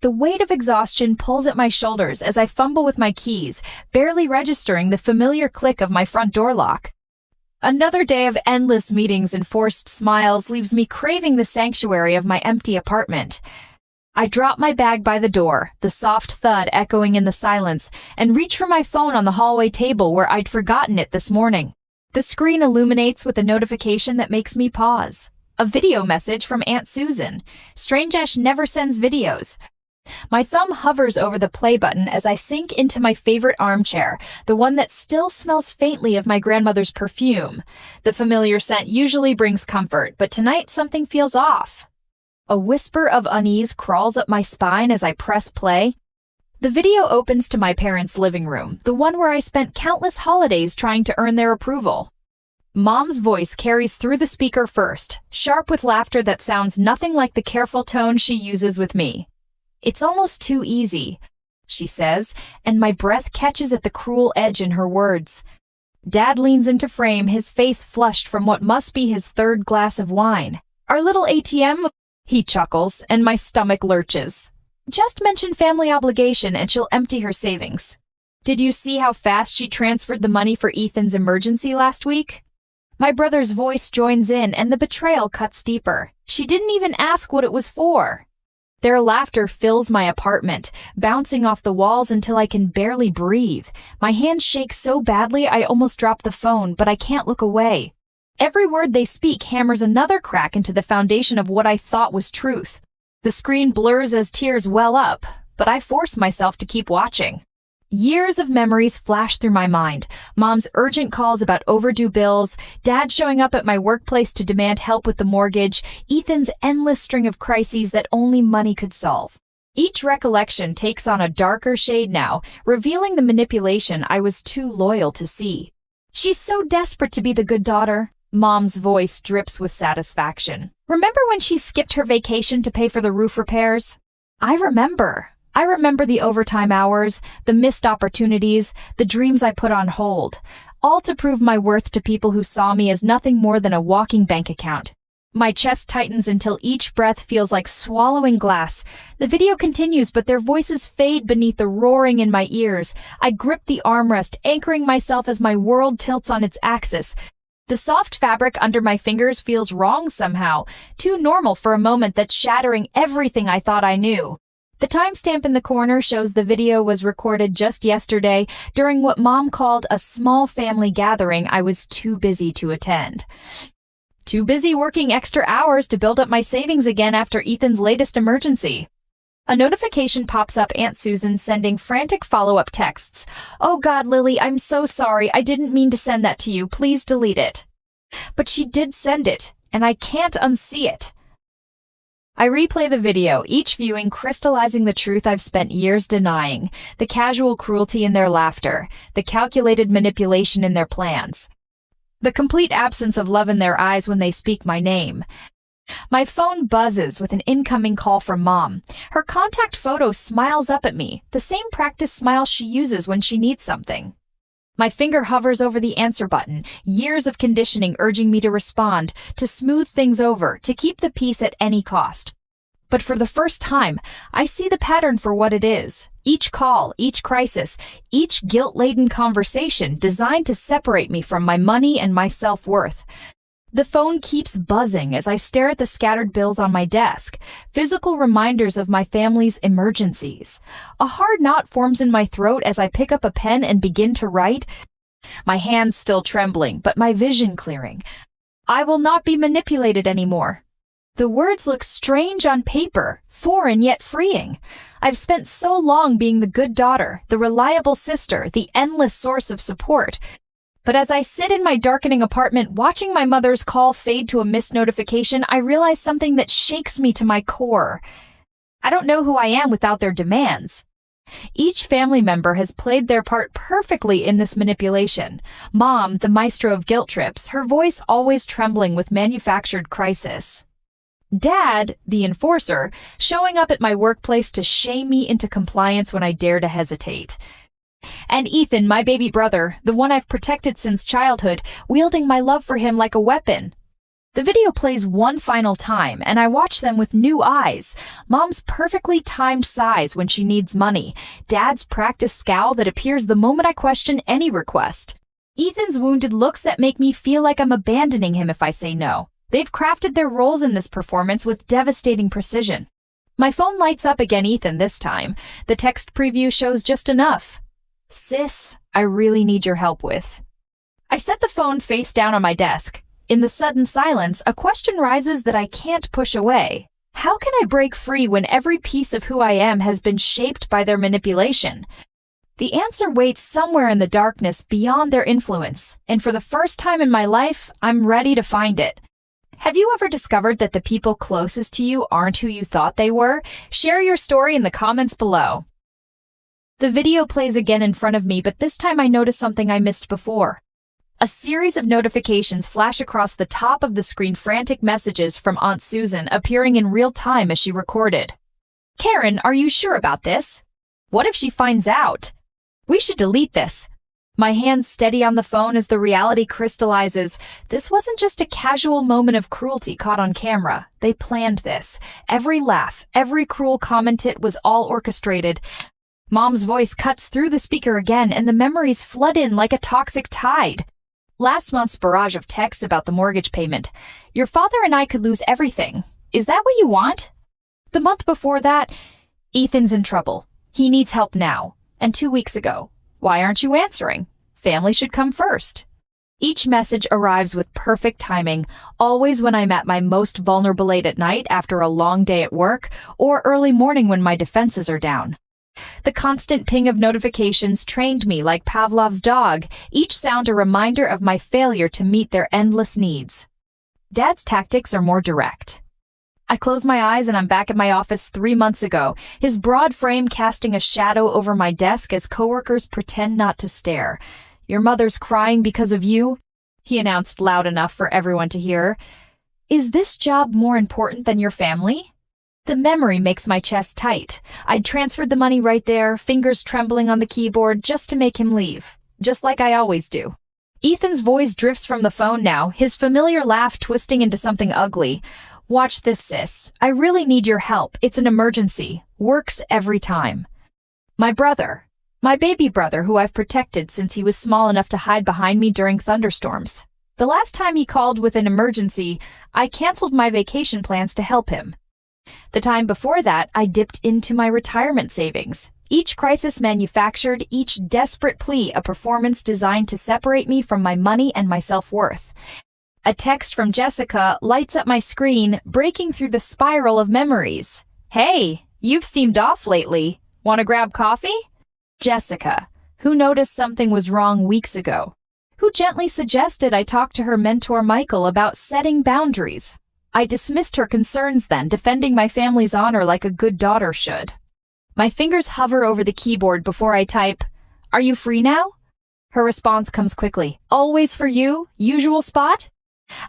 The weight of exhaustion pulls at my shoulders as I fumble with my keys, barely registering the familiar click of my front door lock. Another day of endless meetings and forced smiles leaves me craving the sanctuary of my empty apartment. I drop my bag by the door, the soft thud echoing in the silence, and reach for my phone on the hallway table where I'd forgotten it this morning. The screen illuminates with a notification that makes me pause. A video message from Aunt Susan. Strangesh never sends videos. My thumb hovers over the play button as I sink into my favorite armchair, the one that still smells faintly of my grandmother's perfume. The familiar scent usually brings comfort, but tonight something feels off. A whisper of unease crawls up my spine as I press play. The video opens to my parents' living room, the one where I spent countless holidays trying to earn their approval. Mom's voice carries through the speaker first, sharp with laughter that sounds nothing like the careful tone she uses with me. "It's almost too easy," she says, and my breath catches at the cruel edge in her words. Dad leans into frame, his face flushed from what must be his third glass of wine. "Our little ATM?" He chuckles, and my stomach lurches. "Just mention family obligation and she'll empty her savings. Did you see how fast she transferred the money for Ethan's emergency last week?" My brother's voice joins in, and the betrayal cuts deeper. "She didn't even ask what it was for." Their laughter fills my apartment, bouncing off the walls until I can barely breathe. My hands shake so badly I almost drop the phone, but I can't look away. Every word they speak hammers another crack into the foundation of what I thought was truth. The screen blurs as tears well up, but I force myself to keep watching. Years of memories flash through my mind. Mom's urgent calls about overdue bills, Dad showing up at my workplace to demand help with the mortgage, Ethan's endless string of crises that only money could solve. Each recollection takes on a darker shade now, revealing the manipulation I was too loyal to see. "She's so desperate to be the good daughter." Mom's voice drips with satisfaction. "Remember when she skipped her vacation to pay for the roof repairs?" I remember the overtime hours, the missed opportunities, the dreams I put on hold, all to prove my worth to people who saw me as nothing more than a walking bank account. My chest tightens until each breath feels like swallowing glass. The video continues, but their voices fade beneath the roaring in my ears. I grip the armrest, anchoring myself as my world tilts on its axis. The soft fabric under my fingers feels wrong somehow, too normal for a moment that's shattering everything I thought I knew. The timestamp in the corner shows the video was recorded just yesterday during what Mom called a small family gathering I was too busy to attend. Too busy working extra hours to build up my savings again after Ethan's latest emergency. A notification pops up, Aunt Susan sending frantic follow-up texts. "Oh God, Lily, I'm so sorry. I didn't mean to send that to you. Please delete it." But she did send it, and I can't unsee it. I replay the video, each viewing crystallizing the truth I've spent years denying, the casual cruelty in their laughter, the calculated manipulation in their plans, the complete absence of love in their eyes when they speak my name. My phone buzzes with an incoming call from Mom. Her contact photo smiles up at me, the same practice smile she uses when she needs something. My finger hovers over the answer button, years of conditioning urging me to respond, to smooth things over, to keep the peace at any cost. But for the first time, I see the pattern for what it is. Each call, each crisis, each guilt-laden conversation designed to separate me from my money and my self-worth. The phone keeps buzzing as I stare at the scattered bills on my desk, physical reminders of my family's emergencies. A hard knot forms in my throat as I pick up a pen and begin to write, my hands still trembling, but my vision clearing. I will not be manipulated anymore. The words look strange on paper, foreign yet freeing. I've spent so long being the good daughter, the reliable sister, the endless source of support. But as I sit in my darkening apartment watching my mother's call fade to a missed notification, I realize something that shakes me to my core. I don't know who I am without their demands. Each family member has played their part perfectly in this manipulation. Mom, the maestro of guilt trips, her voice always trembling with manufactured crisis. Dad, the enforcer, showing up at my workplace to shame me into compliance when I dare to hesitate. And Ethan, my baby brother, the one I've protected since childhood, wielding my love for him like a weapon. The video plays one final time, and I watch them with new eyes. Mom's perfectly timed sighs when she needs money. Dad's practiced scowl that appears the moment I question any request. Ethan's wounded looks that make me feel like I'm abandoning him if I say no. They've crafted their roles in this performance with devastating precision. My phone lights up again, Ethan this time. The text preview shows just enough. Sis, I really need your help with. I set the phone face down on my desk. In the sudden silence, a question rises that I can't push away. How can I break free when every piece of who I am has been shaped by their manipulation? The answer waits somewhere in the darkness beyond their influence, and for the first time in my life, I'm ready to find it. Have you ever discovered that the people closest to you aren't who you thought they were? Share your story in the comments below. The video plays again in front of me, but this time I notice something I missed before. A series of notifications flash across the top of the screen, frantic messages from Aunt Susan appearing in real time as she recorded. Karen, are you sure about this? What if she finds out? We should delete this. My hands steady on the phone as the reality crystallizes. This wasn't just a casual moment of cruelty caught on camera. They planned this. Every laugh, every cruel comment, it was all orchestrated. Mom's voice cuts through the speaker again, and the memories flood in like a toxic tide. Last month's barrage of texts about the mortgage payment. Your father and I could lose everything. Is that what you want? The month before that, Ethan's in trouble. He needs help now. And 2 weeks ago, why aren't you answering? Family should come first. Each message arrives with perfect timing, always when I'm at my most vulnerable, late at night after a long day at work, or early morning when my defenses are down. The constant ping of notifications trained me like Pavlov's dog, each sound a reminder of my failure to meet their endless needs. Dad's tactics are more direct. I close my eyes and I'm back at my office 3 months ago, his broad frame casting a shadow over my desk as coworkers pretend not to stare. Your mother's crying because of you, he announced loud enough for everyone to hear. Is this job more important than your family? The memory makes my chest tight. I'd transferred the money right there, fingers trembling on the keyboard just to make him leave, just like I always do. Ethan's voice drifts from the phone now, his familiar laugh twisting into something ugly. Watch this, sis. I really need your help. It's an emergency. Works every time. My brother. My baby brother, who I've protected since he was small enough to hide behind me during thunderstorms. The last time he called with an emergency, I canceled my vacation plans to help him. The time before that, I dipped into my retirement savings. Each crisis manufactured, each desperate plea a performance designed to separate me from my money and my self-worth. A text from Jessica lights up my screen, breaking through the spiral of memories. Hey, you've seemed off lately. Want to grab coffee? Jessica, who noticed something was wrong weeks ago, who gently suggested I talk to her mentor Michael about setting boundaries. I dismissed her concerns then, defending my family's honor like a good daughter should. My fingers hover over the keyboard before I type, "Are you free now?" Her response comes quickly. "Always for you? Usual spot?"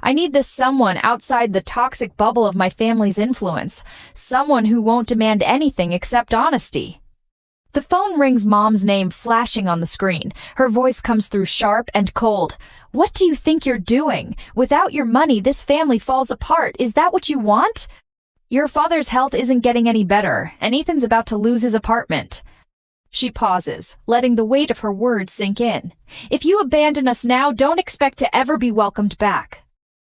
I need this someone outside the toxic bubble of my family's influence, someone who won't demand anything except honesty. The phone rings, Mom's name flashing on the screen. Her voice comes through sharp and cold. "What do you think you're doing? Without your money, this family falls apart. Is that what you want? Your father's health isn't getting any better, and Ethan's about to lose his apartment." She pauses, letting the weight of her words sink in. "If you abandon us now, don't expect to ever be welcomed back."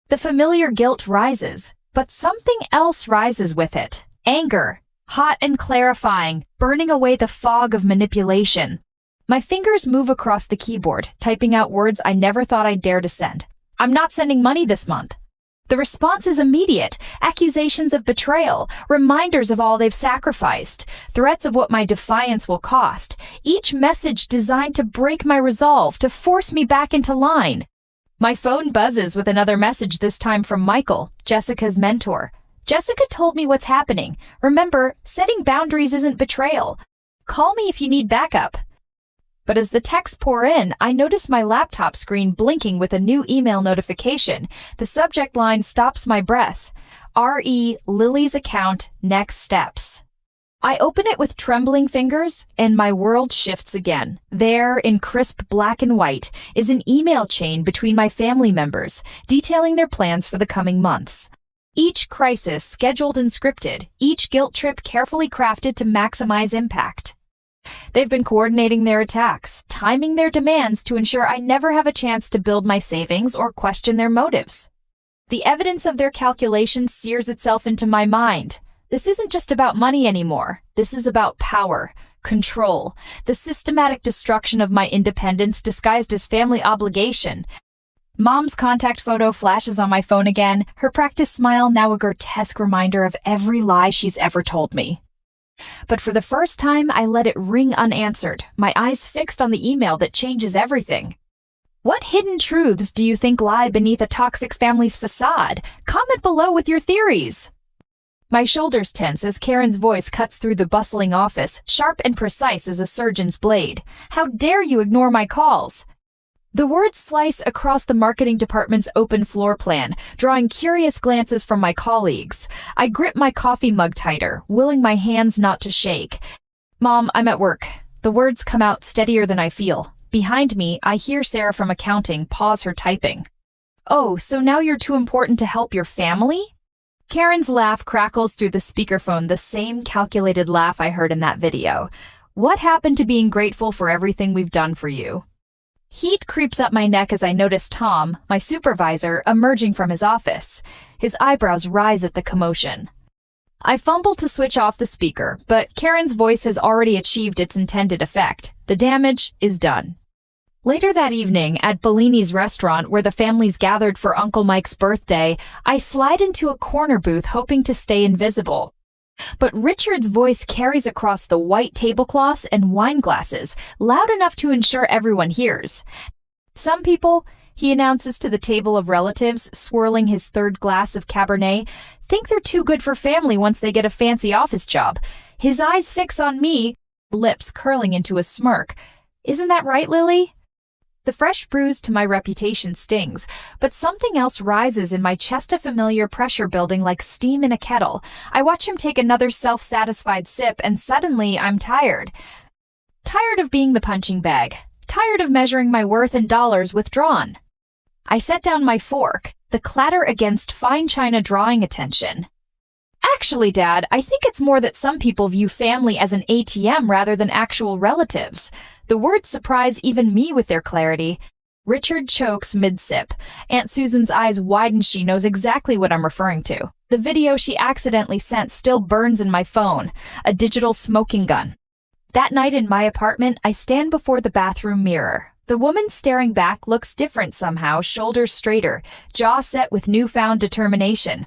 The familiar guilt rises, but something else rises with it. Anger. Hot and clarifying, burning away the fog of manipulation. My fingers move across the keyboard, typing out words I never thought I'd dare to send. "I'm not sending money this month." The response is immediate. Accusations of betrayal, reminders of all they've sacrificed, threats of what my defiance will cost. Each message designed to break my resolve, to force me back into line. My phone buzzes with another message, this time from Michael, Jessica's mentor. "Jessica told me what's happening. Remember, setting boundaries isn't betrayal. Call me if you need backup." But as the texts pour in, I notice my laptop screen blinking with a new email notification. The subject line stops my breath. R.E. Lily's account, next steps. I open it with trembling fingers, and my world shifts again. There, in crisp black and white, is an email chain between my family members, detailing their plans for the coming months. Each crisis scheduled and scripted, each guilt trip carefully crafted to maximize impact. They've been coordinating their attacks, timing their demands to ensure I never have a chance to build my savings or question their motives. The evidence of their calculations sears itself into my mind. This isn't just about money anymore. This is about power, control, the systematic destruction of my independence disguised as family obligation. Mom's contact photo flashes on my phone again, her practiced smile now a grotesque reminder of every lie she's ever told me. But for the first time, I let it ring unanswered, my eyes fixed on the email that changes everything. What hidden truths do you think lie beneath a toxic family's facade? Comment below with your theories. My shoulders tense as Karen's voice cuts through the bustling office, sharp and precise as a surgeon's blade. How dare you ignore my calls? The words slice across the marketing department's open floor plan, drawing curious glances from my colleagues. I grip my coffee mug tighter, willing my hands not to shake. Mom, I'm at work. The words come out steadier than I feel. Behind me, I hear Sarah from accounting pause her typing. Oh, so now you're too important to help your family? Karen's laugh crackles through the speakerphone, the same calculated laugh I heard in that video. What happened to being grateful for everything we've done for you? Heat creeps up my neck as I notice Tom, my supervisor, emerging from his office. His eyebrows rise at the commotion. I fumble to switch off the speaker, but Karen's voice has already achieved its intended effect. The damage is done. Later that evening, at Bellini's restaurant where the families gathered for Uncle Mike's birthday, I slide into a corner booth hoping to stay invisible. But Richard's voice carries across the white tablecloths and wine glasses, loud enough to ensure everyone hears. Some people, he announces to the table of relatives, swirling his third glass of Cabernet, think they're too good for family once they get a fancy office job. His eyes fix on me, lips curling into a smirk. Isn't that right, Lily? The fresh bruise to my reputation stings, but something else rises in my chest, a familiar pressure building like steam in a kettle. I watch him take another self-satisfied sip, and suddenly I'm tired. Tired of being the punching bag. Tired of measuring my worth in dollars withdrawn. I set down my fork, the clatter against fine china drawing attention. Actually, Dad, I think it's more that some people view family as an ATM rather than actual relatives. The words surprise even me with their clarity. Richard chokes mid-sip. Aunt Susan's eyes widen. She knows exactly what I'm referring to. The video she accidentally sent still burns in my phone. A digital smoking gun. That night in my apartment, I stand before the bathroom mirror. The woman staring back looks different somehow, shoulders straighter, jaw set with newfound determination.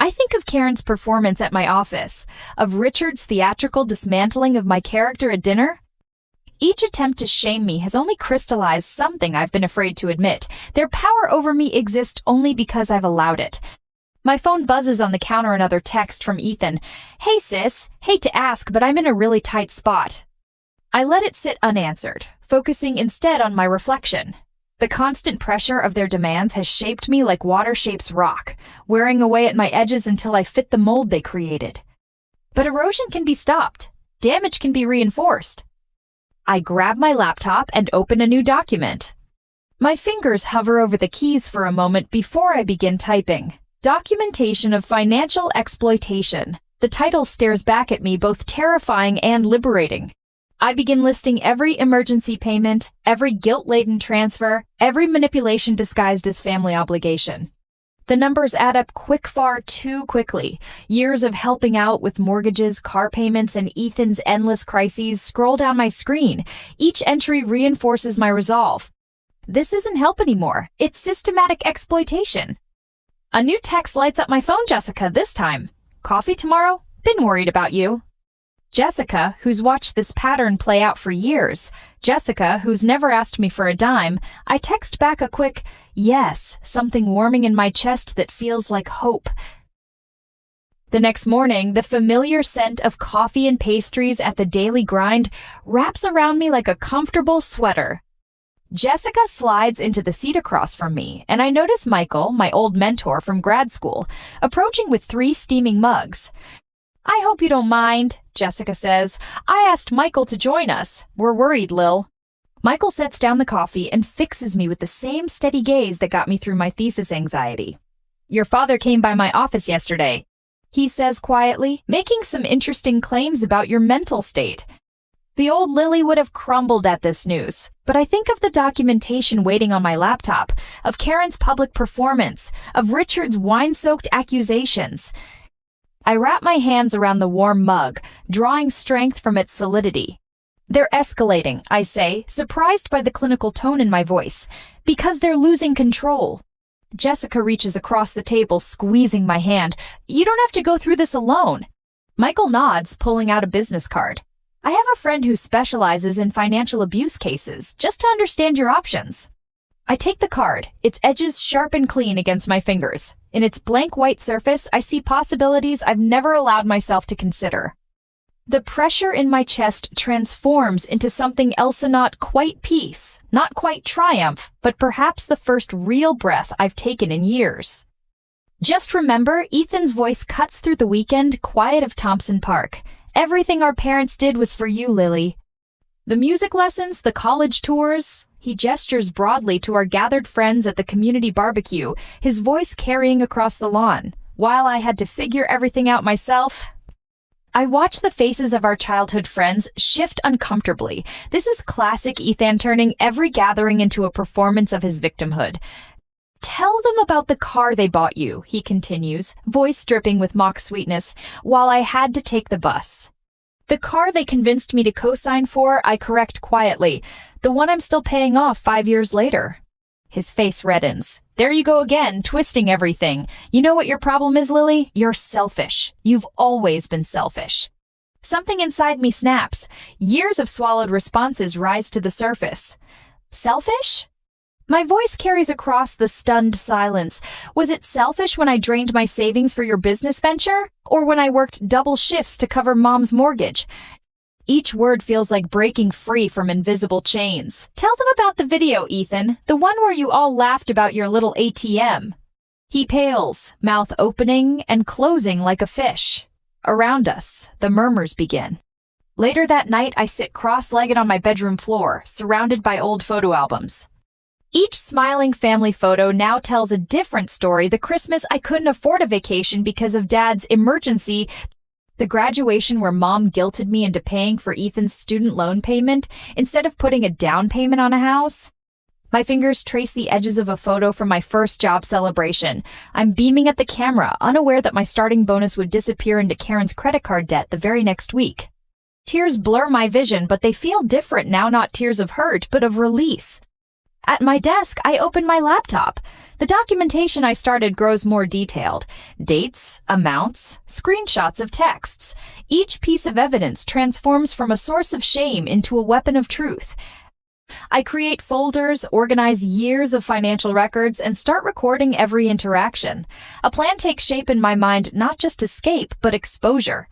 I think of Karen's performance at my office, of Richard's theatrical dismantling of my character at dinner. Each attempt to shame me has only crystallized something I've been afraid to admit. Their power over me exists only because I've allowed it. My phone buzzes on the counter, another text from Ethan. Hey sis, hate to ask, but I'm in a really tight spot. I let it sit unanswered, focusing instead on my reflection. The constant pressure of their demands has shaped me like water shapes rock, wearing away at my edges until I fit the mold they created. But erosion can be stopped. Damage can be reinforced. I grab my laptop and open a new document. My fingers hover over the keys for a moment before I begin typing. Documentation of financial exploitation. The title stares back at me, both terrifying and liberating. I begin listing every emergency payment, every guilt-laden transfer, every manipulation disguised as family obligation. The numbers add up far too quickly. Years of helping out with mortgages, car payments, and Ethan's endless crises scroll down my screen. Each entry reinforces my resolve. This isn't help anymore. It's systematic exploitation. A new text lights up my phone. Jessica, this time. Coffee tomorrow? Been worried about you. Jessica, who's watched this pattern play out for years. Jessica, who's never asked me for a dime. I text back a quick, yes, something warming in my chest that feels like hope. The next morning, the familiar scent of coffee and pastries at the daily grind wraps around me like a comfortable sweater. Jessica slides into the seat across from me, and I notice Michael, my old mentor from grad school, approaching with 3 steaming mugs. I hope you don't mind, Jessica says. I asked Michael to join us. We're worried, Lil. Michael sets down the coffee and fixes me with the same steady gaze that got me through my thesis anxiety. Your father came by my office yesterday, he says quietly, making some interesting claims about your mental state. The old Lily would have crumbled at this news, but I think of the documentation waiting on my laptop, of Karen's public performance, of Richard's wine-soaked accusations. I wrap my hands around the warm mug, drawing strength from its solidity. They're escalating, I say, surprised by the clinical tone in my voice, because they're losing control. Jessica reaches across the table, squeezing my hand. You don't have to go through this alone. Michael nods, pulling out a business card. I have a friend who specializes in financial abuse cases, just to understand your options. I take the card, its edges sharp and clean against my fingers. In its blank white surface, I see possibilities I've never allowed myself to consider. The pressure in my chest transforms into something else, not quite peace, not quite triumph, but perhaps the first real breath I've taken in years. Just remember, Ethan's voice cuts through the weekend quiet of Thompson Park. Everything our parents did was for you, Lily. The music lessons, the college tours. He gestures broadly to our gathered friends at the community barbecue, his voice carrying across the lawn. While I had to figure everything out myself, I watch the faces of our childhood friends shift uncomfortably. This is classic Ethan turning every gathering into a performance of his victimhood. Tell them about the car they bought you, he continues, voice dripping with mock sweetness, while I had to take the bus. The car they convinced me to co-sign for, I correct quietly. The one I'm still paying off 5 years later. His face reddens. There you go again, twisting everything. You know what your problem is, Lily? You're selfish. You've always been selfish. Something inside me snaps. Years of swallowed responses rise to the surface. Selfish? My voice carries across the stunned silence. Was it selfish when I drained my savings for your business venture? Or when I worked double shifts to cover Mom's mortgage? Each word feels like breaking free from invisible chains. Tell them about the video, Ethan, the one where you all laughed about your little ATM. He pales, mouth opening and closing like a fish. Around us, the murmurs begin. Later that night, I sit cross-legged on my bedroom floor, surrounded by old photo albums. Each smiling family photo now tells a different story. The Christmas I couldn't afford a vacation because of Dad's emergency. The graduation where Mom guilted me into paying for Ethan's student loan payment instead of putting a down payment on a house. My fingers trace the edges of a photo from my first job celebration. I'm beaming at the camera, unaware that my starting bonus would disappear into Karen's credit card debt the very next week. Tears blur my vision, but they feel different now, not tears of hurt, but of release. At my desk, I open my laptop. The documentation I started grows more detailed. Dates, amounts, screenshots of texts. Each piece of evidence transforms from a source of shame into a weapon of truth. I create folders, organize years of financial records, and start recording every interaction. A plan takes shape in my mind, not just escape, but exposure.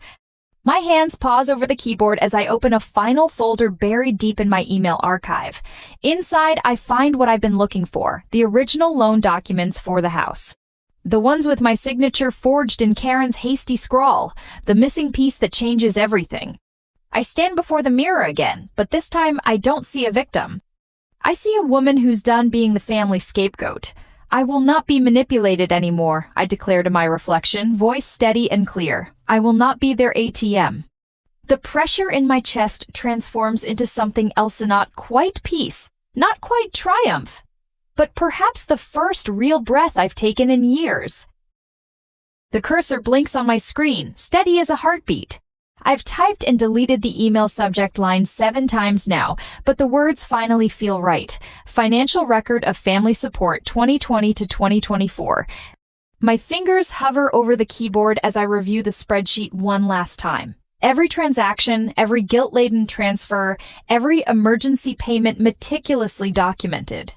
My hands pause over the keyboard as I open a final folder buried deep in my email archive. Inside, I find what I've been looking for, the original loan documents for the house. The ones with my signature forged in Karen's hasty scrawl, the missing piece that changes everything. I stand before the mirror again, but this time I don't see a victim. I see a woman who's done being the family scapegoat. I will not be manipulated anymore, I declare to my reflection, voice steady and clear. I will not be their ATM. The pressure in my chest transforms into something else, not quite peace, not quite triumph, but perhaps the first real breath I've taken in years. The cursor blinks on my screen, steady as a heartbeat. I've typed and deleted the email subject line 7 times now, but the words finally feel right. Financial record of family support 2020 to 2024. My fingers hover over the keyboard as I review the spreadsheet one last time. Every transaction, every guilt-laden transfer, every emergency payment meticulously documented.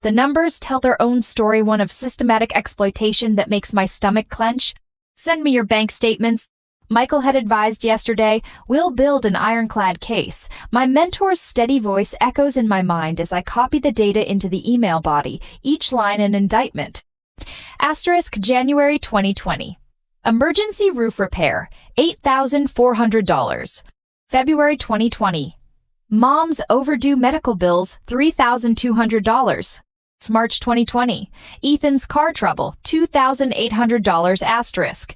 The numbers tell their own story, one of systematic exploitation that makes my stomach clench. Send me your bank statements. Michael had advised yesterday, we'll build an ironclad case. My mentor's steady voice echoes in my mind as I copy the data into the email body, each line an indictment. Asterisk January 2020. Emergency roof repair, $8,400. February 2020. Mom's overdue medical bills, $3,200. It's March 2020. Ethan's car trouble, $2,800 asterisk.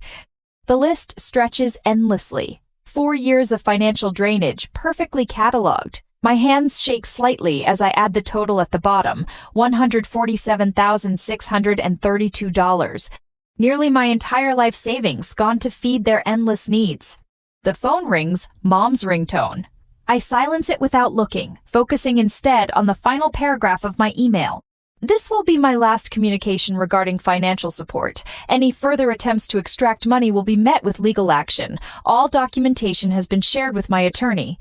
The list stretches endlessly. 4 years of financial drainage, perfectly cataloged. My hands shake slightly as I add the total at the bottom, $147,632. Nearly my entire life savings gone to feed their endless needs. The phone rings, Mom's ringtone. I silence it without looking, focusing instead on the final paragraph of my email. This will be my last communication regarding financial support. Any further attempts to extract money will be met with legal action. All documentation has been shared with my attorney.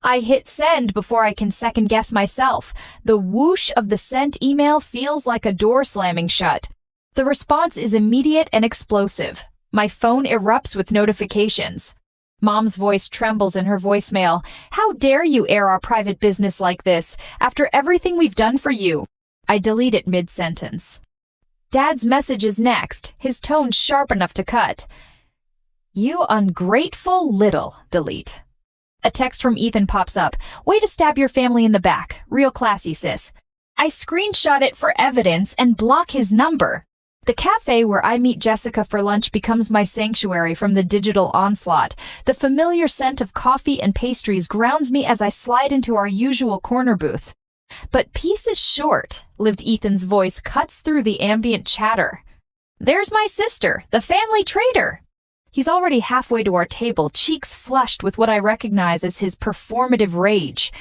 I hit send before I can second-guess myself. The whoosh of the sent email feels like a door slamming shut. The response is immediate and explosive. My phone erupts with notifications. Mom's voice trembles in her voicemail. How dare you air our private business like this, after everything we've done for you? I delete it mid-sentence. Dad's message is next, his tone sharp enough to cut. You ungrateful little, delete. A text from Ethan pops up. Way to stab your family in the back. Real classy, sis. I screenshot it for evidence and block his number. The cafe where I meet Jessica for lunch becomes my sanctuary from the digital onslaught. The familiar scent of coffee and pastries grounds me as I slide into our usual corner booth. But peace is short, lived Ethan's voice cuts through the ambient chatter. There's my sister, the family traitor. He's already halfway to our table, cheeks flushed with what I recognize as his performative rage.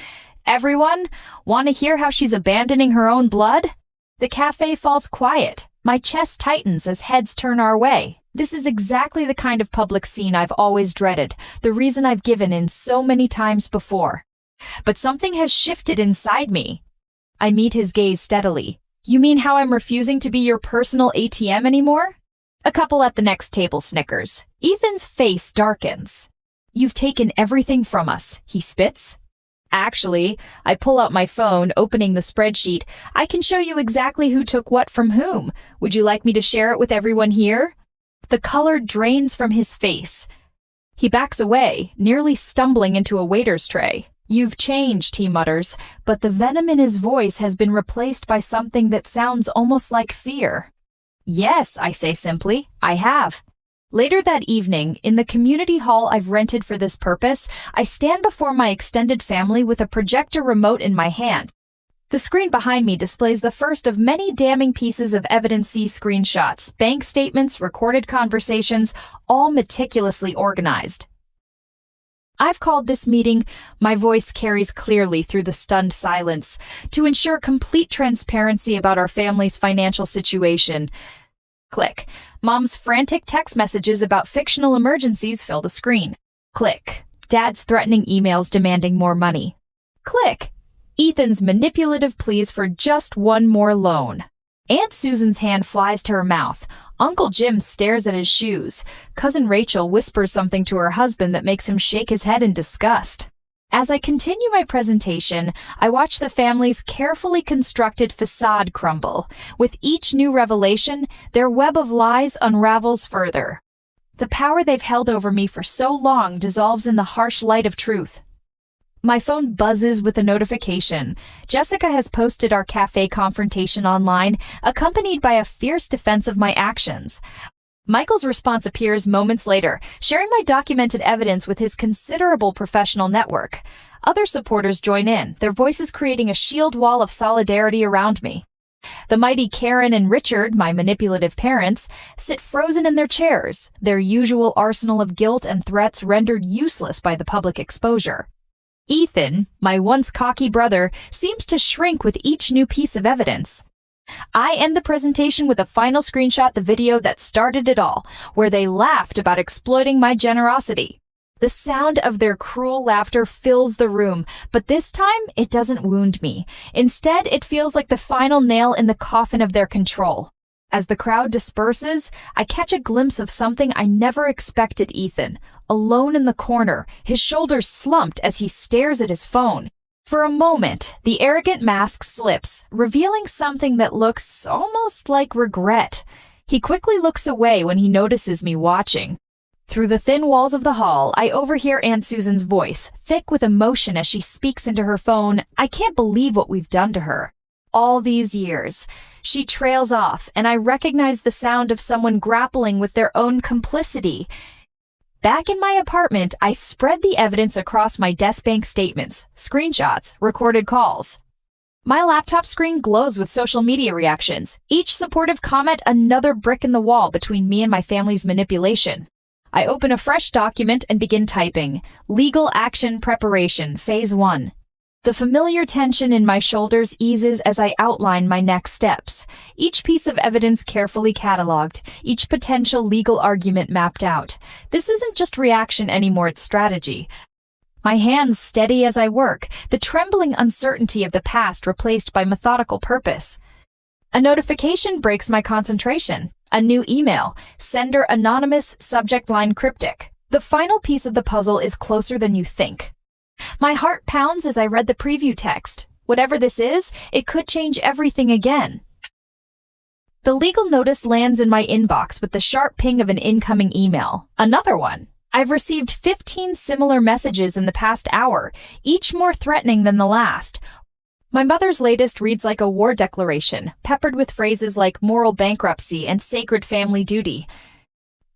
Everyone, want to hear how she's abandoning her own blood? The cafe falls quiet. My chest tightens as heads turn our way. This is exactly the kind of public scene I've always dreaded, the reason I've given in so many times before. But something has shifted inside me. I meet his gaze steadily. You mean how I'm refusing to be your personal ATM anymore? A couple at the next table snickers. Ethan's face darkens. You've taken everything from us, he spits. Actually, I pull out my phone, opening the spreadsheet. I can show you exactly who took what from whom. Would you like me to share it with everyone here? The color drains from his face. He backs away, nearly stumbling into a waiter's tray. You've changed, he mutters, but the venom in his voice has been replaced by something that sounds almost like fear. Yes, I say simply, I have. Later that evening, in the community hall I've rented for this purpose, I stand before my extended family with a projector remote in my hand. The screen behind me displays the first of many damning pieces of evidence. See screenshots, bank statements, recorded conversations, all meticulously organized. I've called this meeting, my voice carries clearly through the stunned silence, to ensure complete transparency about our family's financial situation. Click. Mom's frantic text messages about fictional emergencies fill the screen. Click. Dad's threatening emails demanding more money. Click. Ethan's manipulative pleas for just one more loan. Aunt Susan's hand flies to her mouth. Uncle Jim stares at his shoes. Cousin Rachel whispers something to her husband that makes him shake his head in disgust. As I continue my presentation, I watch the family's carefully constructed facade crumble. With each new revelation, their web of lies unravels further. The power they've held over me for so long dissolves in the harsh light of truth. My phone buzzes with a notification. Jessica has posted our cafe confrontation online, accompanied by a fierce defense of my actions. Michael's response appears moments later, sharing my documented evidence with his considerable professional network. Other supporters join in, their voices creating a shield wall of solidarity around me. The mighty Karen and Richard, my manipulative parents, sit frozen in their chairs, their usual arsenal of guilt and threats rendered useless by the public exposure. Ethan, my once cocky brother, seems to shrink with each new piece of evidence. I end the presentation with a final screenshot, the video that started it all, where they laughed about exploiting my generosity. The sound of their cruel laughter fills the room, but this time it doesn't wound me. Instead, it feels like the final nail in the coffin of their control. As the crowd disperses, I catch a glimpse of something I never expected. Ethan, alone in the corner, his shoulders slumped as he stares at his phone. For a moment, the arrogant mask slips, revealing something that looks almost like regret. He quickly looks away when he notices me watching. Through the thin walls of the hall, I overhear Aunt Susan's voice, thick with emotion as she speaks into her phone. I can't believe what we've done to her. All these years. She trails off, and I recognize the sound of someone grappling with their own complicity. Back in my apartment, I spread the evidence across my desk: bank statements, screenshots, recorded calls. My laptop screen glows with social media reactions, each supportive comment another brick in the wall between me and my family's manipulation. I open a fresh document and begin typing. Legal action preparation, phase 1. The familiar tension in my shoulders eases as I outline my next steps. Each piece of evidence carefully cataloged, each potential legal argument mapped out. This isn't just reaction anymore, it's strategy. My hands steady as I work, the trembling uncertainty of the past replaced by methodical purpose. A notification breaks my concentration. A new email. Sender anonymous, subject line cryptic. The final piece of the puzzle is closer than you think. My heart pounds as I read the preview text. Whatever this is, it could change everything again. The legal notice lands in my inbox with the sharp ping of an incoming email. Another one. I've received 15 similar messages in the past hour, each more threatening than the last. My mother's latest reads like a war declaration, peppered with phrases like moral bankruptcy and sacred family duty.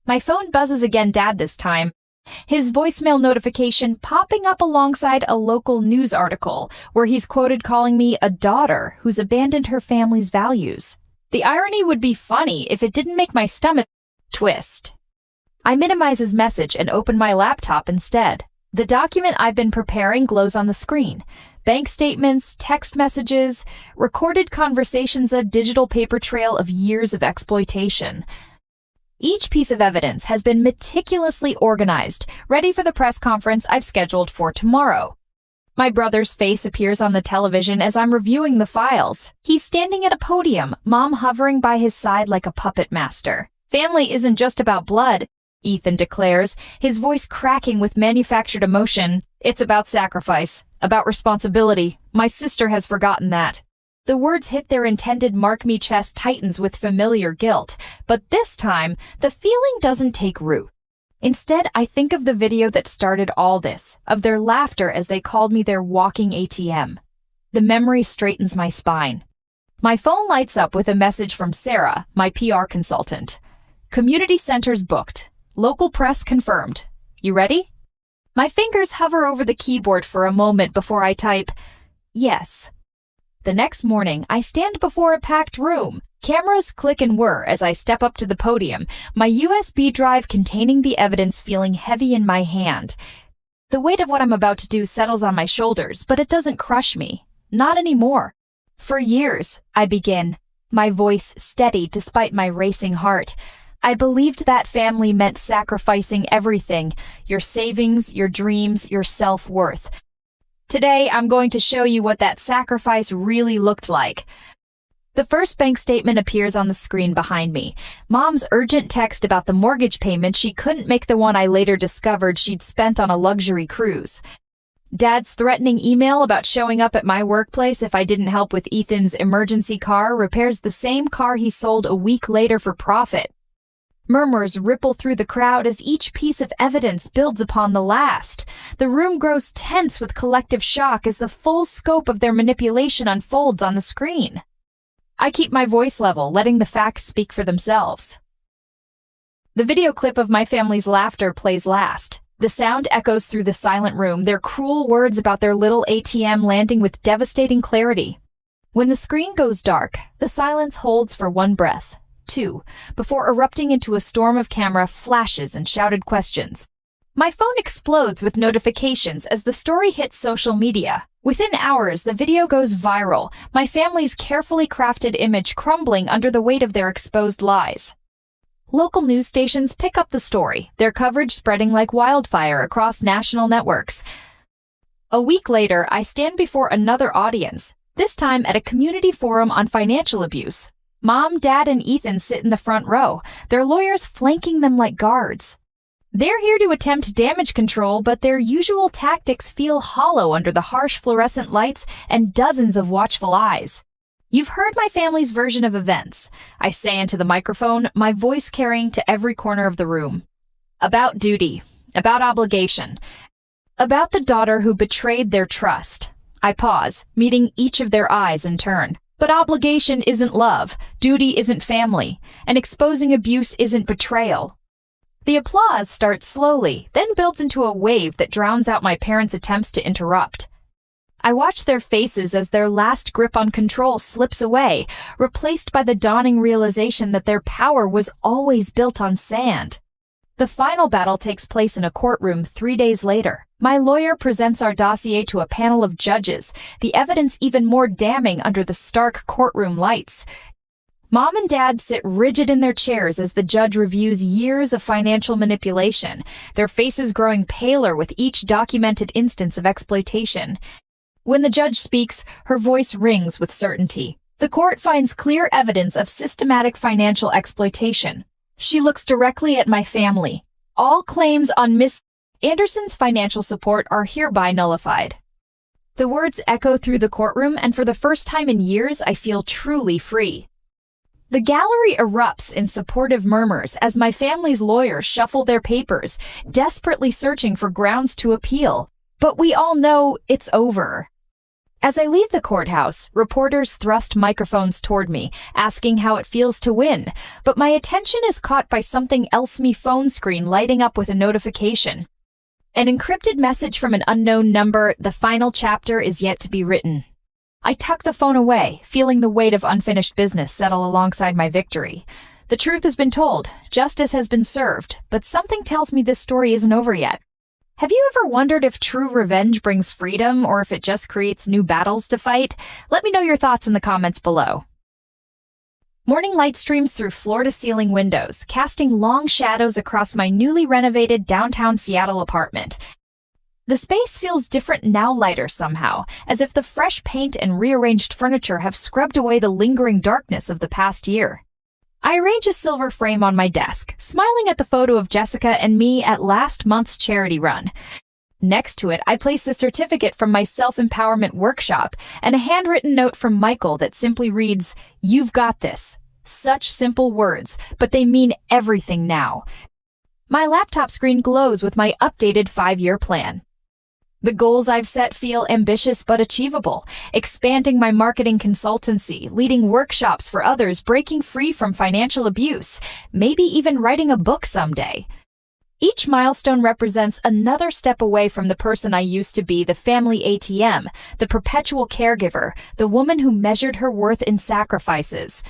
My phone buzzes again, Dad this time. His voicemail notification popping up alongside a local news article where he's quoted calling me a daughter who's abandoned her family's values. The irony would be funny if it didn't make my stomach twist. I minimize his message and open my laptop instead. The document I've been preparing glows on the screen. Bank statements, text messages, recorded conversations, a digital paper trail of years of exploitation. Each piece of evidence has been meticulously organized, ready for the press conference I've scheduled for tomorrow. My brother's face appears on the television as I'm reviewing the files. He's standing at a podium, Mom hovering by his side like a puppet master. Family isn't just about blood, Ethan declares, his voice cracking with manufactured emotion. It's about sacrifice, about responsibility. My sister has forgotten that. The words hit their intended mark. Me chest tightens with familiar guilt, but this time, the feeling doesn't take root. Instead, I think of the video that started all this, of their laughter as they called me their walking ATM. The memory straightens my spine. My phone lights up with a message from Sarah, my PR consultant. Community centers booked. Local press confirmed. You ready? My fingers hover over the keyboard for a moment before I type, yes. The next morning, I stand before a packed room. Cameras click and whir as I step up to the podium, my USB drive containing the evidence feeling heavy in my hand. The weight of what I'm about to do settles on my shoulders, but it doesn't crush me. Not anymore. For years, I begin, my voice steady despite my racing heart. I believed that family meant sacrificing everything, your savings, your dreams, your self-worth. Today, I'm going to show you what that sacrifice really looked like. The first bank statement appears on the screen behind me. Mom's urgent text about the mortgage payment she couldn't make, the one I later discovered she'd spent on a luxury cruise. Dad's threatening email about showing up at my workplace if I didn't help with Ethan's emergency car repairs the same car he sold a week later for profit. Murmurs ripple through the crowd as each piece of evidence builds upon the last. The room grows tense with collective shock as the full scope of their manipulation unfolds on the screen. I keep my voice level, letting the facts speak for themselves. The video clip of my family's laughter plays last. The sound echoes through the silent room, their cruel words about their little ATM landing with devastating clarity. When the screen goes dark, the silence holds for one breath. 2, before erupting into a storm of camera flashes and shouted questions. My phone explodes with notifications as the story hits social media. Within hours, the video goes viral, my family's carefully crafted image crumbling under the weight of their exposed lies. Local news stations pick up the story, their coverage spreading like wildfire across national networks. A week later, I stand before another audience, this time at a community forum on financial abuse. Mom, Dad, and Ethan sit in the front row, their lawyers flanking them like guards. They're here to attempt damage control, but their usual tactics feel hollow under the harsh fluorescent lights and dozens of watchful eyes. You've heard my family's version of events, I say into the microphone, my voice carrying to every corner of the room. About duty, about obligation, about the daughter who betrayed their trust. I pause, meeting each of their eyes in turn. But obligation isn't love, duty isn't family, and exposing abuse isn't betrayal. The applause starts slowly, then builds into a wave that drowns out my parents' attempts to interrupt. I watch their faces as their last grip on control slips away, replaced by the dawning realization that their power was always built on sand. The final battle takes place in a courtroom 3 days later. My lawyer presents our dossier to a panel of judges, the evidence even more damning under the stark courtroom lights. Mom and Dad sit rigid in their chairs as the judge reviews years of financial manipulation, their faces growing paler with each documented instance of exploitation. When the judge speaks, her voice rings with certainty. The court finds clear evidence of systematic financial exploitation. She looks directly at my family. All claims on Miss Anderson's financial support are hereby nullified. The words echo through the courtroom, and for the first time in years, I feel truly free. The gallery erupts in supportive murmurs as my family's lawyers shuffle their papers, desperately searching for grounds to appeal. But we all know it's over. As I leave the courthouse, reporters thrust microphones toward me, asking how it feels to win, but my attention is caught by something else. My phone screen lighting up with a notification. An encrypted message from an unknown number. The final chapter is yet to be written. I tuck the phone away, feeling the weight of unfinished business settle alongside my victory. The truth has been told, justice has been served, but something tells me this story isn't over yet. Have you ever wondered if true revenge brings freedom or if it just creates new battles to fight? Let me know your thoughts in the comments below. Morning light streams through floor-to-ceiling windows, casting long shadows across my newly renovated downtown Seattle apartment. The space feels different now, lighter somehow, as if the fresh paint and rearranged furniture have scrubbed away the lingering darkness of the past year. I arrange a silver frame on my desk, smiling at the photo of Jessica and me at last month's charity run. Next to it, I place the certificate from my self-empowerment workshop and a handwritten note from Michael that simply reads, "You've got this." Such simple words, but they mean everything now. My laptop screen glows with my updated 5-year plan. The goals I've set feel ambitious but achievable, expanding my marketing consultancy, leading workshops for others, breaking free from financial abuse, maybe even writing a book someday. Each milestone represents another step away from the person I used to be, the family ATM, the perpetual caregiver, the woman who measured her worth in sacrifices.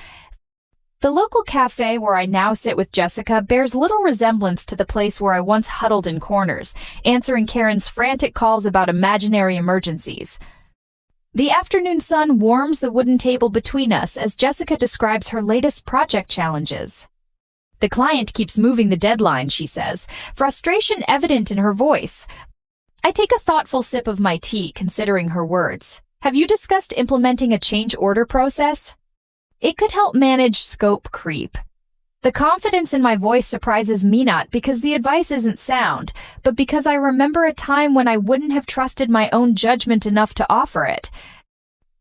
The local cafe where I now sit with Jessica bears little resemblance to the place where I once huddled in corners, answering Karen's frantic calls about imaginary emergencies. The afternoon sun warms the wooden table between us as Jessica describes her latest project challenges. The client keeps moving the deadline, she says, frustration evident in her voice. I take a thoughtful sip of my tea, considering her words. Have you discussed implementing a change order process? It could help manage scope creep. The confidence in my voice surprises me, not because the advice isn't sound, but because I remember a time when I wouldn't have trusted my own judgment enough to offer it.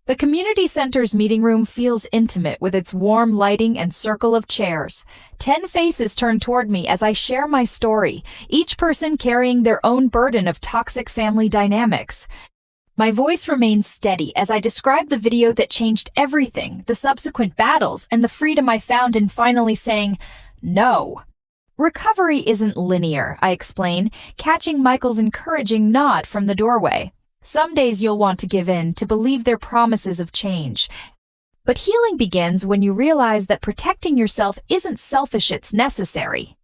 The community center's meeting room feels intimate with its warm lighting and circle of chairs. 10 faces turn toward me as I share my story, each person carrying their own burden of toxic family dynamics. My voice remains steady as I describe the video that changed everything, the subsequent battles, and the freedom I found in finally saying, no. Recovery isn't linear, I explain, catching Michael's encouraging nod from the doorway. Some days you'll want to give in, to believe their promises of change. But healing begins when you realize that protecting yourself isn't selfish, it's necessary.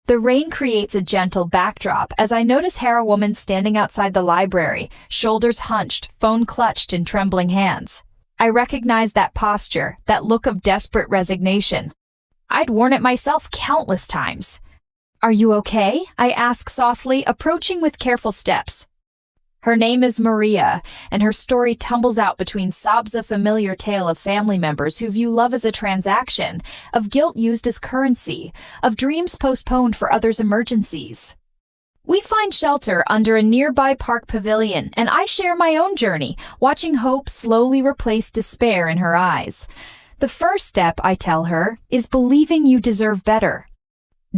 The rain creates a gentle backdrop as I notice Hera woman standing outside the library, shoulders hunched, phone clutched in trembling hands. I recognize that posture, that look of desperate resignation. I'd worn it myself countless times. Are you okay? I ask softly, approaching with careful steps. Her name is Maria, and her story tumbles out between sobs, a familiar tale of family members who view love as a transaction, of guilt used as currency, of dreams postponed for others' emergencies. We find shelter under a nearby park pavilion, and I share my own journey, watching hope slowly replace despair in her eyes. The first step, I tell her, is believing you deserve better.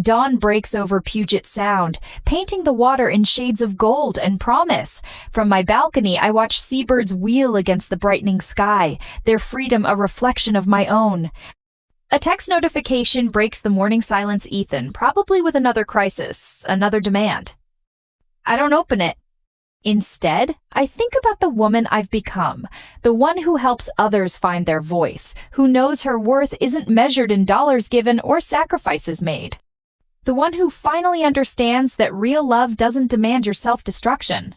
Dawn breaks over Puget Sound, painting the water in shades of gold and promise. From my balcony, I watch seabirds wheel against the brightening sky, their freedom a reflection of my own. A text notification breaks the morning silence. Ethan, probably with another crisis, another demand. I don't open it. Instead, I think about the woman I've become, the one who helps others find their voice, who knows her worth isn't measured in dollars given or sacrifices made. The one who finally understands that real love doesn't demand your self-destruction.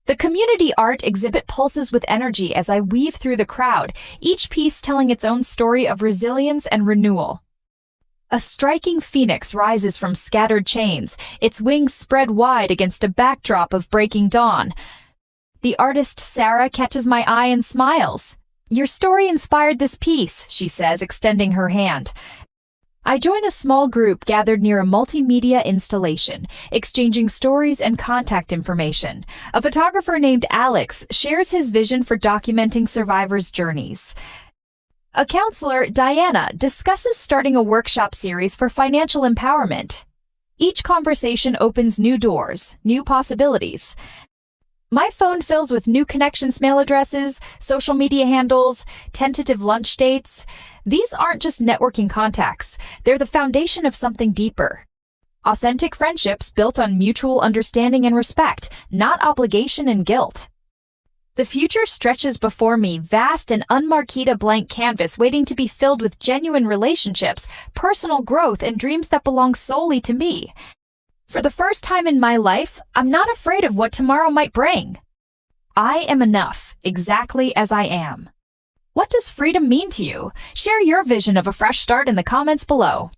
The community art exhibit pulses with energy as I weave through the crowd, each piece telling its own story of resilience and renewal. A striking phoenix rises from scattered chains, its wings spread wide against a backdrop of breaking dawn. The artist Sarah catches my eye and smiles. Your story inspired this piece, she says, extending her hand. I join a small group gathered near a multimedia installation, exchanging stories and contact information. A photographer named Alex shares his vision for documenting survivors' journeys. A counselor, Diana, discusses starting a workshop series for financial empowerment. Each conversation opens new doors, new possibilities. My phone fills with new connections, mail addresses, social media handles, tentative lunch dates. These aren't just networking contacts. They're the foundation of something deeper. Authentic friendships built on mutual understanding and respect, not obligation and guilt. The future stretches before me, vast and unmarked, a blank canvas waiting to be filled with genuine relationships, personal growth, and dreams that belong solely to me. For the first time in my life, I'm not afraid of what tomorrow might bring. I am enough, exactly as I am. What does freedom mean to you? Share your vision of a fresh start in the comments below.